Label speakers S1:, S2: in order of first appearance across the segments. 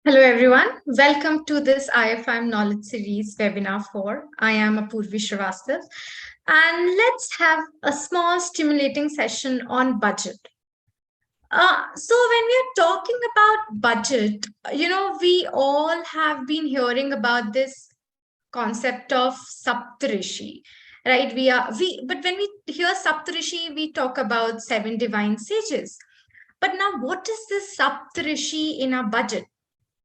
S1: Hello everyone, welcome to this IFIM Knowledge Series webinar 4. I am Apurvi Srivastav and let's have a small stimulating session on budget. So when we are talking about budget, we all have been hearing about this concept of Saptarishi, right? But when we hear Saptarishi, we talk about seven divine sages. But now what is this Saptarishi in our budget?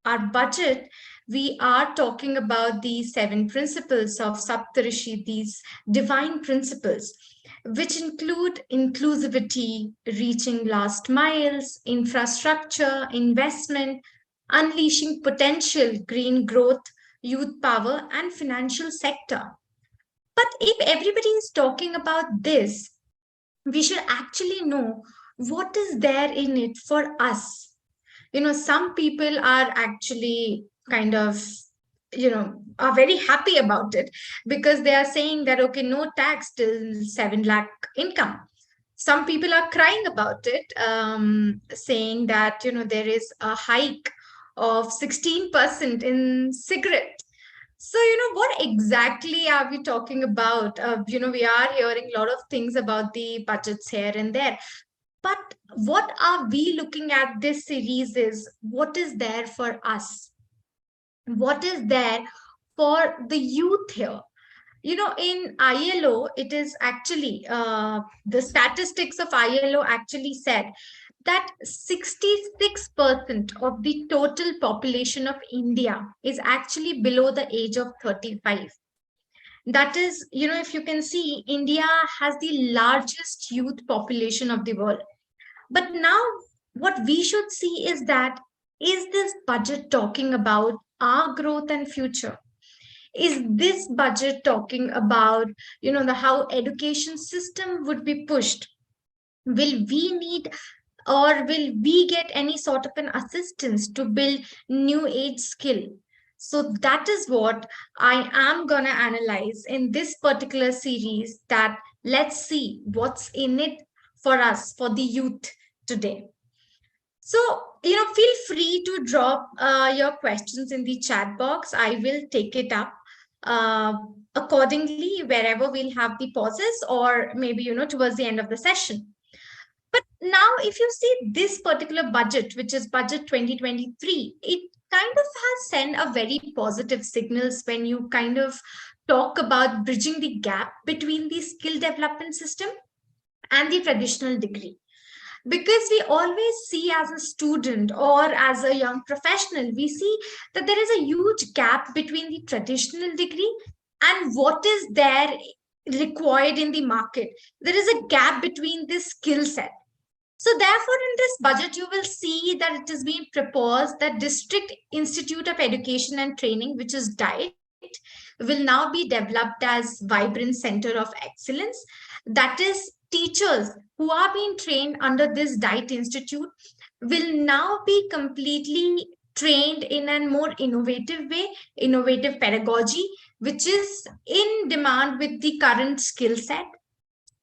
S1: Our budget, we are talking about these seven principles of Saptarishi, these divine principles, which include inclusivity, reaching last miles, infrastructure, investment, unleashing potential, green growth, youth power, and financial sector. But if everybody is talking about this, we should actually know what is there in it for us. Some people are actually kind of are very happy about it because they are saying that okay, no tax till 7 lakh income. Some people are crying about it, saying that there is a hike of 16% in cigarette. So what exactly are we talking about? We are hearing a lot of things about the budgets here and there, but what are we looking at this series is what is there for us? What is there for the youth here? In ILO, it is actually, the statistics of ILO actually said that 66% of the total population of India is actually below the age of 35. That is, if you can see, India has the largest youth population of the world. But now, what we should see is that is this budget talking about our growth and future? Is this budget talking about the how education system would be pushed? Will we need or will we get any sort of an assistance to build new age skill? So that is what I am going to analyze in this particular series, that let's see what's in it for us, for the youth today. So, feel free to drop your questions in the chat box. I will take it up uh, accordingly wherever we'll have the pauses, or maybe, towards the end of the session. But now, if you see this particular budget, which is budget 2023, it kind of has sent a very positive signals when you kind of talk about bridging the gap between the skill development system and the traditional degree. Because we always see as a student or as a young professional, we see that there is a huge gap between the traditional degree and what is there required in the market. There is a gap between this skill set. So therefore, in this budget, you will see that it is being proposed that District Institute of Education and Training, which is DIET, will now be developed as vibrant center of excellence. That is, teachers who are being trained under this DIET Institute will now be completely trained in a more innovative way, innovative pedagogy, which is in demand with the current skill set.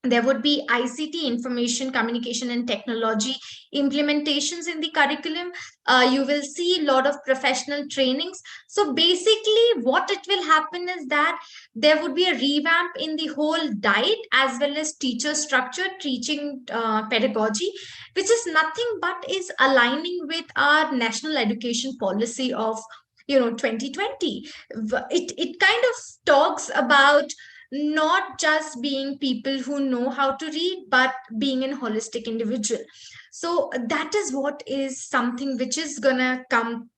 S1: There would be ICT, information communication and technology implementations in the curriculum. You will see a lot of professional trainings. So basically what it will happen is that there would be a revamp in the whole diet as well as teacher structure, teaching pedagogy, which is nothing but is aligning with our national education policy of 2020. It kind of talks about not just being people who know how to read, but being an holistic individual. So that is what is something which is gonna come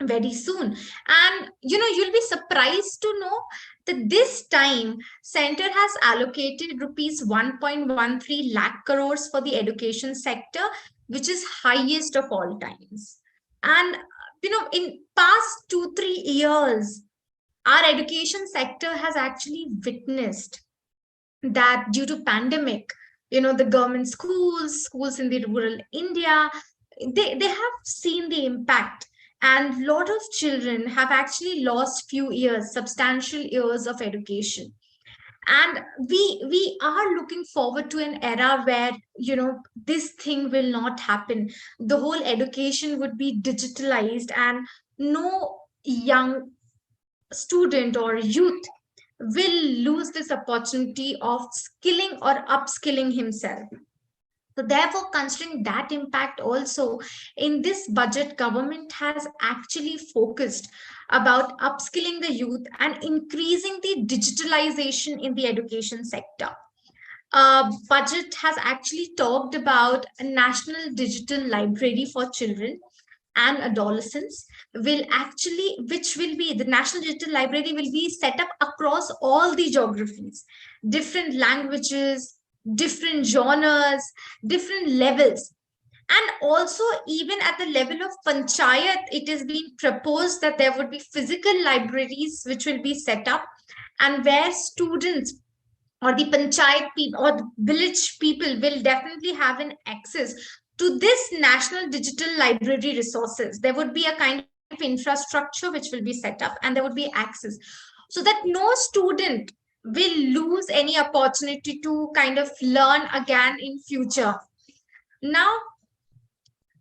S1: very soon. And you'll be surprised to know that this time center has allocated rupees 1.13 lakh crores for the education sector, which is highest of all times. And in past 2-3 years, our education sector has actually witnessed that due to pandemic, the government schools in the rural India, they have seen the impact, and a lot of children have actually lost few years, substantial years of education. And we are looking forward to an era where this thing will not happen. The whole education would be digitalized, and no young student or youth will lose this opportunity of skilling or upskilling himself. So therefore, considering that impact also, in this budget, government has actually focused about upskilling the youth and increasing the digitalization in the education sector. Budget has actually talked about a national digital library for children and adolescents will actually, which will be the national digital library will be set up across all the geographies, different languages, different genres, different levels. And also, even at the level of panchayat, it is being proposed that there would be physical libraries which will be set up, and where students or the panchayat people or the village people will definitely have an access to this national digital library resources. There would be a kind of infrastructure which will be set up, and there would be access, so that no student will lose any opportunity to kind of learn again in future. Now,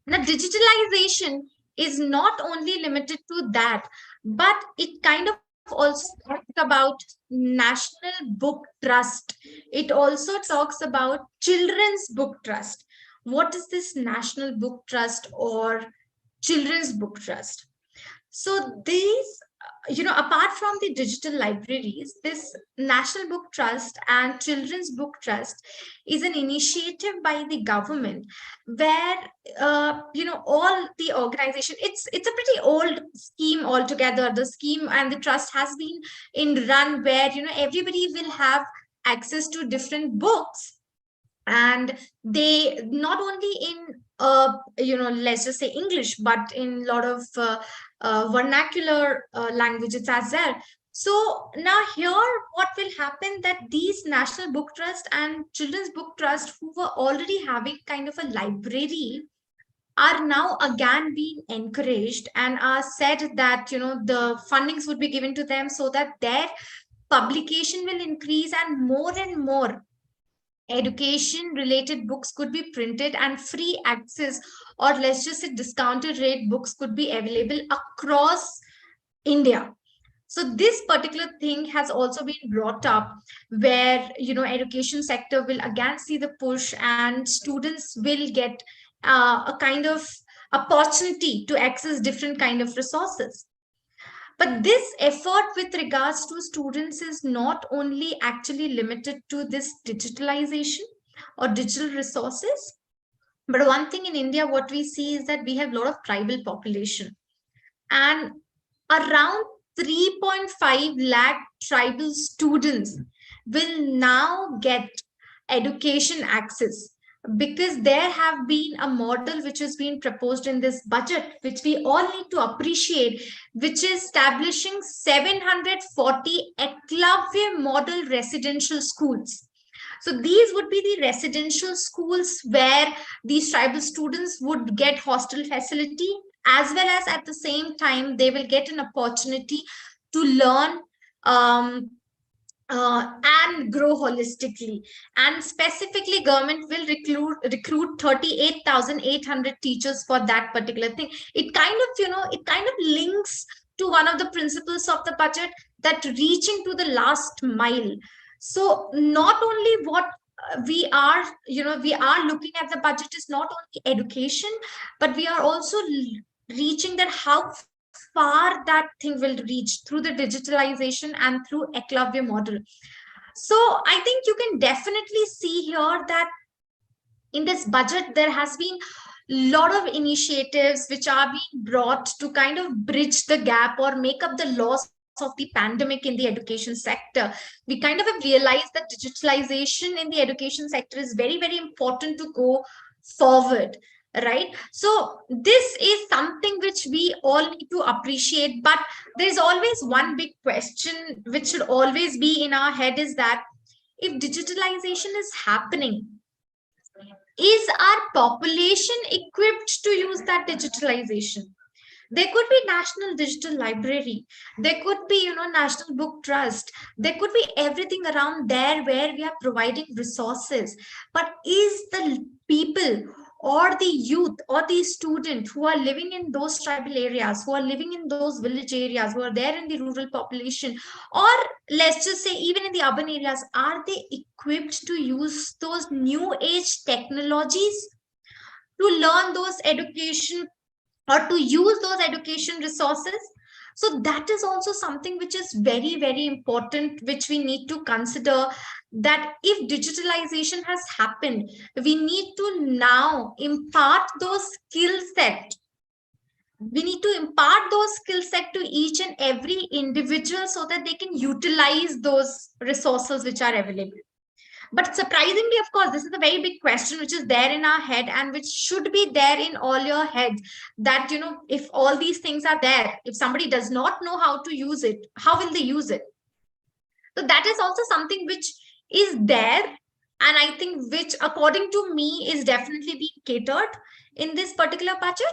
S1: now, digitalization is not only limited to that, but it kind of also talks about National Book Trust. It also talks about Children's Book Trust. What is this National Book Trust or Children's Book Trust? So these, apart from the digital libraries, this National Book Trust and Children's Book Trust is an initiative by the government where, all the organization, it's a pretty old scheme altogether. The scheme and the trust has been in run where, everybody will have access to different books, and they not only in let's just say English, but in a lot of vernacular languages as well. So now here what will happen, that these National Book Trust and Children's Book Trust, who were already having kind of a library, are now again being encouraged and are said that the fundings would be given to them so that their publication will increase, and more education related books could be printed, and free access, or let's just say discounted rate books, could be available across India. So this particular thing has also been brought up where education sector will again see the push, and students will get a kind of opportunity to access different kind of resources. But this effort with regards to students is not only actually limited to this digitalization or digital resources, but one thing in India, what we see is that we have a lot of tribal population, and around 3.5 lakh tribal students will now get education access, because there have been a model which has been proposed in this budget, which we all need to appreciate, which is establishing 740 Eklavya model residential schools. So these would be the residential schools where these tribal students would get hostel facility, as well as at the same time they will get an opportunity to learn and grow holistically. And specifically, government will recruit 38,800 teachers for that particular thing. It kind of links to one of the principles of the budget, that reaching to the last mile. So not only what we are looking at the budget is not only education, but we are also reaching that how far that thing will reach through the digitalization and through Eklavya model. So I think you can definitely see here that in this budget there has been a lot of initiatives which are being brought to kind of bridge the gap or make up the loss of the pandemic in the education sector. We kind of have realized that digitalization in the education sector is very, very important to go forward, right? So this is something which we all need to appreciate, but there's always one big question which should always be in our head, is that if digitalization is happening, is our population equipped to use that digitalization? There could be national digital library, there could be National Book Trust, there could be everything around there where we are providing resources, but is the people or the youth or the student who are living in those tribal areas, who are living in those village areas, who are there in the rural population, or let's just say even in the urban areas, are they equipped to use those new age technologies to learn those education or to use those education resources? So that is also something which is very, very important, which we need to consider, that if digitalization has happened, we need to now impart those skill set. We need to impart those skill set to each and every individual so that they can utilize those resources which are available. But surprisingly, of course, this is a very big question which is there in our head and which should be there in all your heads, that, if all these things are there, if somebody does not know how to use it, how will they use it? So that is also something which is there. And I think which, according to me, is definitely being catered in this particular budget.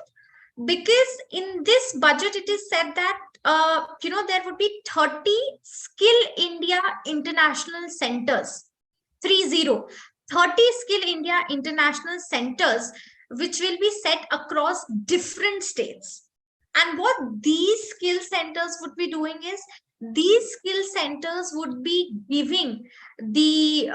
S1: Because in this budget, it is said that, there would be 30 Skill India International Centers. 30 Skill India International Centers, which will be set across different states. And what these skill centers would be doing is, these skill centers would be giving the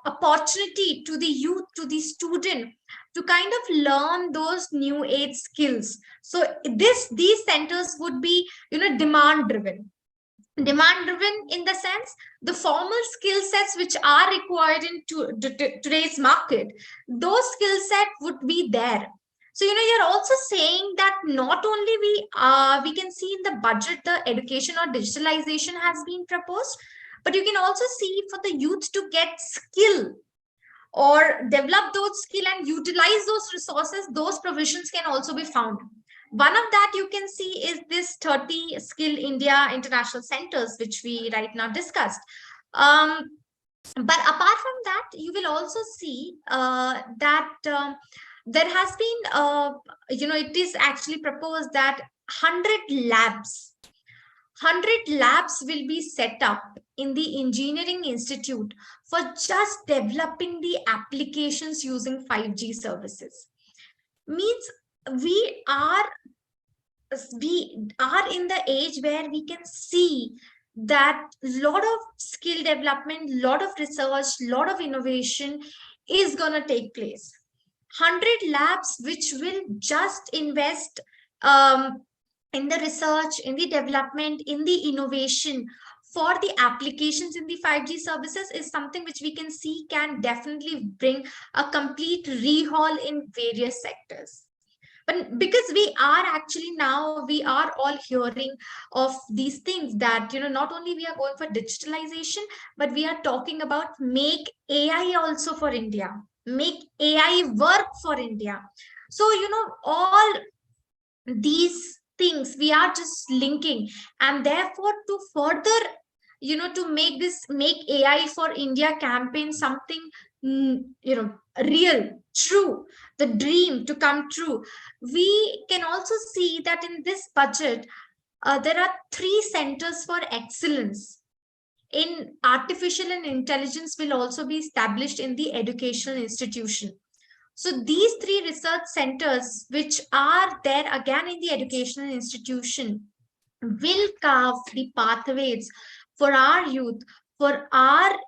S1: opportunity to the youth, to the student, to kind of learn those new age skills. So these centers would be, demand driven. Demand driven in the sense, the formal skill sets which are required in today's market, those skill set would be there. So you're also saying that not only we can see in the budget the education or digitalization has been proposed, but you can also see for the youth to get skill or develop those skill and utilize those resources, those provisions can also be found. One of that you can see is this 30 Skill India International Centers, which we right now discussed. But apart from that, you will also see that there has been, it is actually proposed that 100 labs will be set up in the engineering institute for just developing the applications using 5G services. Means we are in the age where we can see that lot of skill development, lot of research, lot of innovation is going to take place. 100 labs which will just invest in the research, in the development, in the innovation for the applications in the 5G services is something which we can see can definitely bring a complete rehaul in various sectors. But because we are all hearing of these things, that not only we are going for digitalization, but we are talking about make AI also for India, make AI work for India. So all these things we are just linking, and therefore to further to make AI for India campaign something real, true, the dream to come true, we can also see that in this budget there are 3 centers for excellence in artificial and intelligence will also be established in the educational institution. So these 3 research centers, which are there again in the educational institution, will carve the pathways for our youth, for our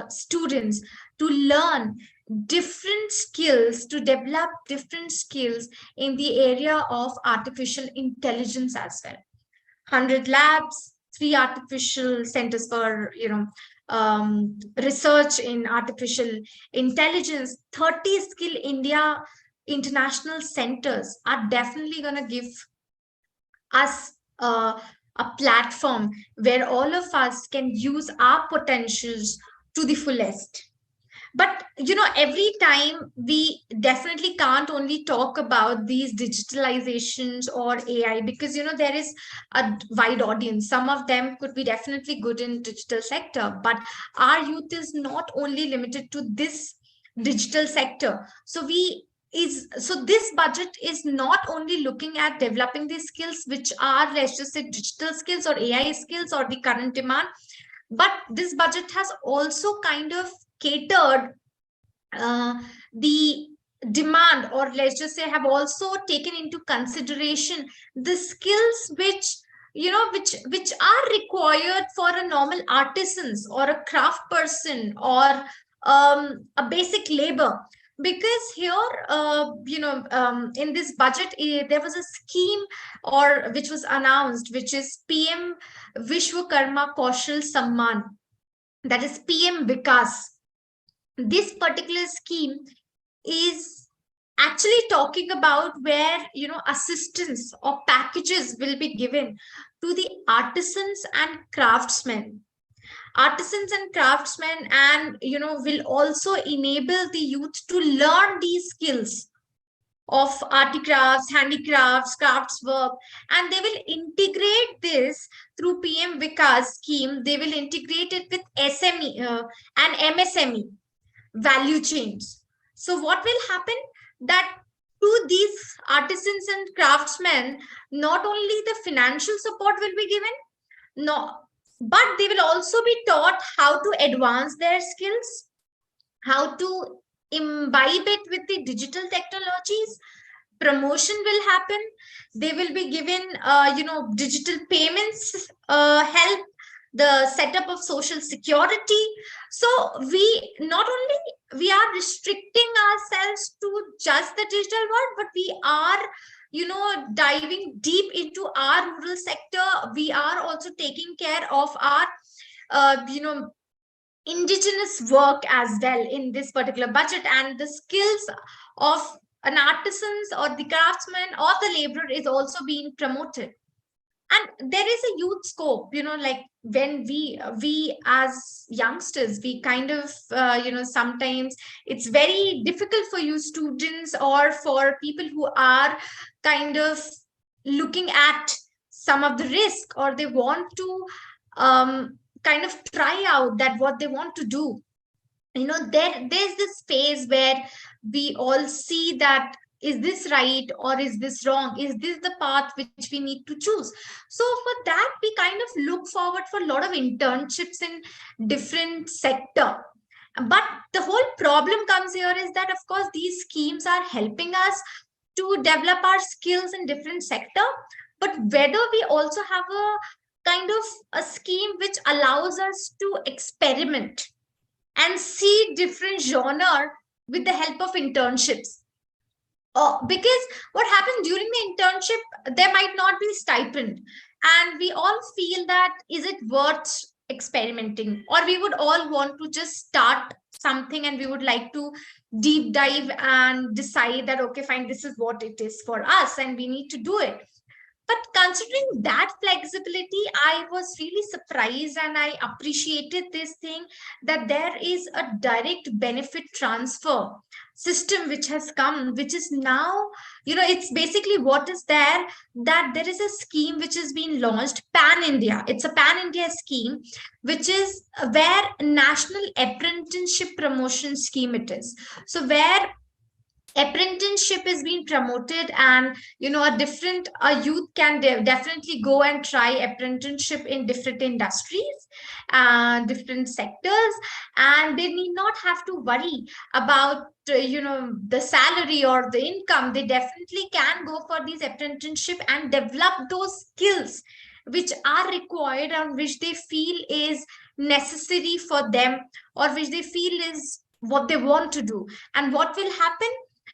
S1: students to learn different skills, to develop different skills in the area of artificial intelligence as well. 100 labs, 3 artificial centers for research in artificial intelligence, 30 Skill India International Centers are definitely going to give us a platform where all of us can use our potentials to the fullest. But every time we definitely can't only talk about these digitalizations or AI, because there is a wide audience. Some of them could be definitely good in digital sector, but our youth is not only limited to this digital sector. So this budget is not only looking at developing these skills which are, let's just say, digital skills or AI skills or the current demand, but this budget has also kind of catered the demand, or let's just say have also taken into consideration the skills which which are required for a normal artisans or a craft person or a basic labor. Because here in this budget, there was a scheme or which was announced, which is PM Vishwakarma Kaushal Samman, that is PM Vikas. This particular scheme is actually talking about where assistance or packages will be given to the artisans and craftsmen, and will also enable the youth to learn these skills of articrafts, handicrafts, crafts work, and they will integrate this through PM Vikas scheme. They will integrate it with SME and MSME value chains. So what will happen, that to these artisans and craftsmen, not only the financial support will be given, no, but they will also be taught how to advance their skills, how to imbibe it with the digital technologies. Promotion will happen. They will be given digital payments help, the setup of social security. So we not only we are restricting ourselves to just the digital world, but we are diving deep into our rural sector. We are also taking care of our uh, you know indigenous work as well in this particular budget, and the skills of an artisans or the craftsman or the laborer is also being promoted. And there is a huge scope, like when we as youngsters, we kind of sometimes it's very difficult for you students or for people who are kind of looking at some of the risk, or they want to kind of try out that what they want to do. There's this phase where we all see that, is this right or is this wrong, is this the path which we need to choose? So for that, we kind of look forward for a lot of internships in different sector. But the whole problem comes here is that, of course, these schemes are helping us to develop our skills in different sector, but whether we also have a kind of a scheme which allows us to experiment and see different genre with the help of internships. Because what happens during the internship, there might not be stipend, and we all feel that, is it worth experimenting, or we would all want to just start something and we would like to deep dive and decide that, okay, fine, this is what it is for us and we need to do it. But considering that flexibility, I was really surprised, and I appreciated this thing, that there is a direct benefit transfer system which has come, which is now, it's basically what is there, that there is a scheme which has been launched pan India. It's a pan India scheme, which is where national apprenticeship promotion scheme it is. So where apprenticeship is being promoted, and a youth can definitely go and try apprenticeship in different industries and different sectors, and they need not have to worry about the salary or the income. They definitely can go for these apprenticeship and develop those skills which are required and which they feel is necessary for them, or which they feel is what they want to do. And what will happen,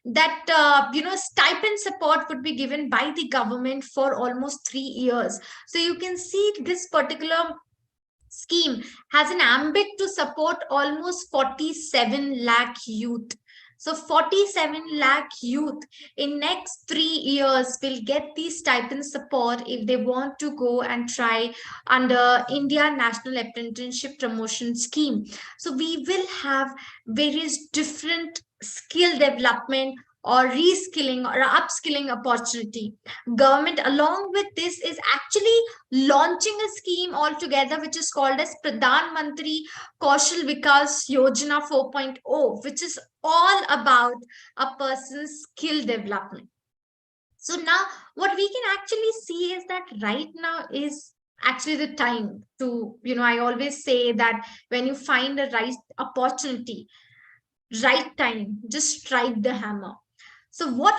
S1: that stipend support would be given by the government for almost 3 years. So you can see this particular scheme has an ambit to support almost 47 lakh youth. So 47 lakh youth in next 3 years will get the stipend support if they want to go and try under India National Apprenticeship Promotion Scheme. So we will have various different skill development or reskilling or upskilling opportunity. Government along with this is actually launching a scheme altogether which is called as Pradhan Mantri Kaushal Vikas Yojana 4.0, which is all about a person's skill development. So now what we can actually see is that right now is actually the time to, I always say that when you find a right opportunity, right time, just strike the hammer. So what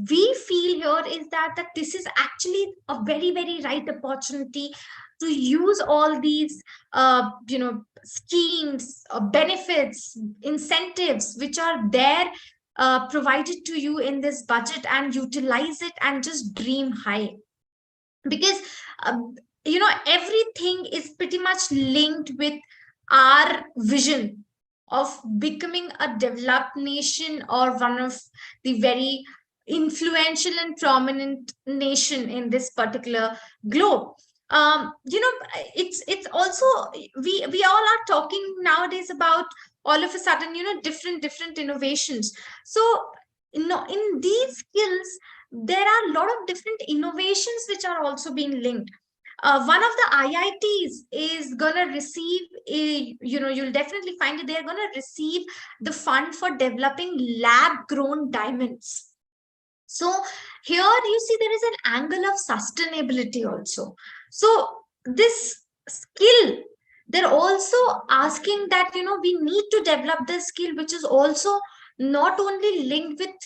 S1: we feel here is that this is actually a very, very right opportunity to use all these schemes, benefits, incentives which are there, provided to you in this budget, and utilize it and just dream high. Because um, everything is pretty much linked with our vision of becoming a developed nation, or one of the very influential and prominent nation in this particular globe. It's also, we all are talking nowadays about all of a sudden, different innovations. So in these skills, there are a lot of different innovations which are also being linked. One of the IITs is going to receive you'll definitely find it, they're going to receive the fund for developing lab grown diamonds. So here you see there is an angle of sustainability also. So this skill, they're also asking that, we need to develop this skill, which is also not only linked with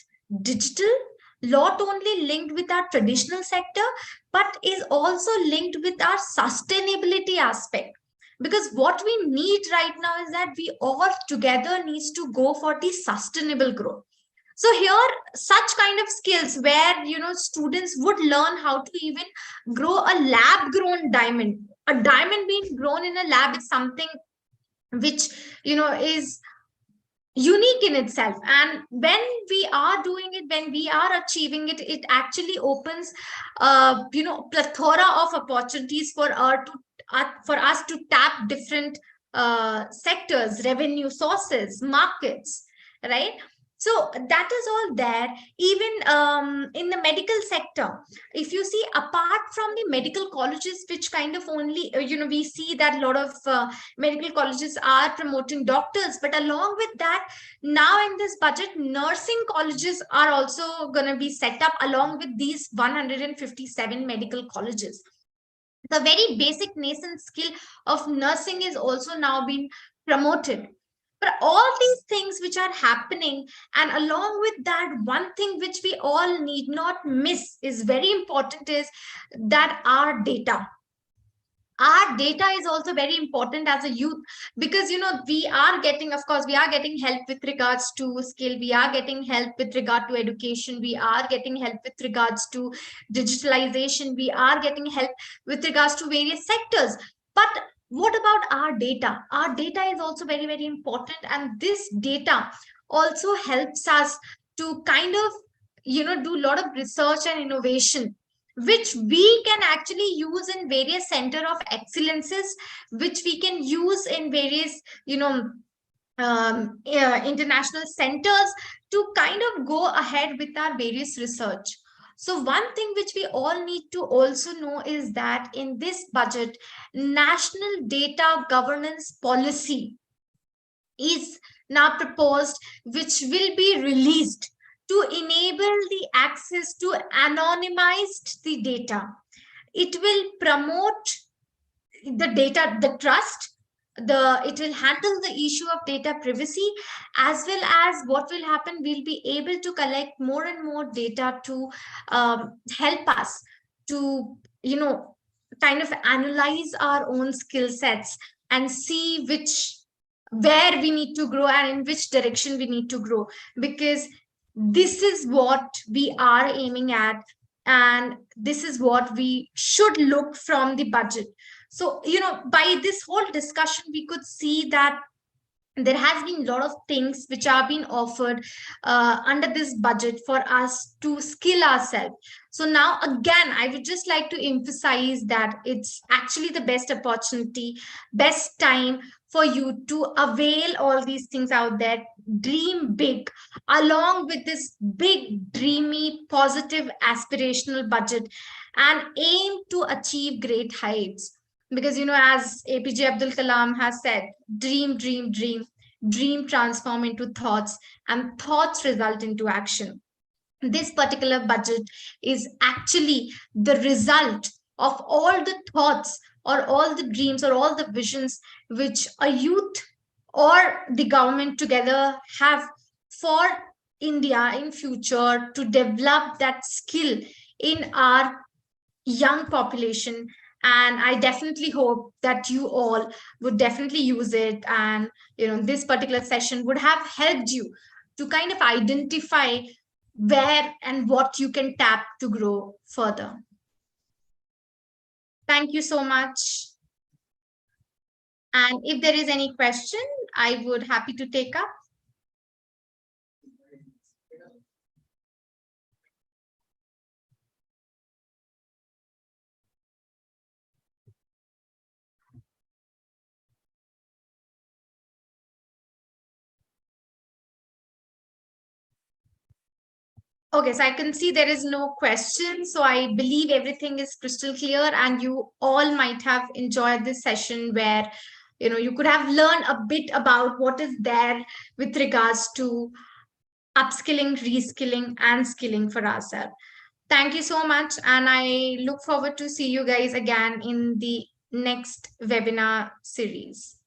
S1: digital, not only linked with our traditional sector, but is also linked with our sustainability aspect. Because what we need right now is that we all together needs to go for the sustainable growth. So here, such kind of skills where, students would learn how to even grow a lab grown diamond. A diamond being grown in a lab is something which, is unique in itself. And when we are doing it, when we are achieving it, it actually opens plethora of opportunities for for us to tap different sectors, revenue sources, markets, right? So that is all there. Even in the medical sector, if you see, apart from the medical colleges, which kind of only we see that a lot of medical colleges are promoting doctors, but along with that, now in this budget, nursing colleges are also going to be set up along with these 157 medical colleges. The very basic nascent skill of nursing is also now being promoted. But all these things which are happening, and along with that, one thing which we all need not miss is very important, is that our data is also very important as a youth. Because we are getting, of course, we are getting help with regards to skill, we are getting help with regard to education, we are getting help with regards to digitalization, we are getting help with regards to various sectors. But what about our data? Our data is also very, very important, and this data also helps us to kind of do a lot of research and innovation, which we can actually use in various center of excellences, which we can use in various international centers, to kind of go ahead with our various research. So one thing which we all need to also know is that in this budget, national data governance policy is now proposed, which will be released to enable the access to anonymized the data. It will promote the data, the trust, it will handle the issue of data privacy, as well as what will happen, we'll be able to collect more and more data to help us to kind of analyze our own skill sets and see where we need to grow and in which direction we need to grow. Because this is what we are aiming at, and this is what we should look from the budget. So by this whole discussion, we could see that there has been a lot of things which are being offered under this budget for us to skill ourselves. So now again, I would just like to emphasize that it's actually the best opportunity, best time for you to avail all these things out there. Dream big, along with this big, dreamy, positive, aspirational budget, and aim to achieve great heights. Because as APJ Abdul Kalam has said, dream, dream, dream, dream transform into thoughts, and thoughts result into action. This particular budget is actually the result of all the thoughts, or all the dreams, or all the visions which a youth or the government together have for India in future to develop that skill in our young population. And I definitely hope that you all would definitely use it, and this particular session would have helped you to kind of identify where and what you can tap to grow further. Thank you so much. And if there is any question, I would happy to take up. Okay, so I can see there is no question. So I believe everything is crystal clear, and you all might have enjoyed this session where you could have learned a bit about what is there with regards to upskilling, reskilling, and skilling for ourselves. Thank you so much, and I look forward to see you guys again in the next webinar series.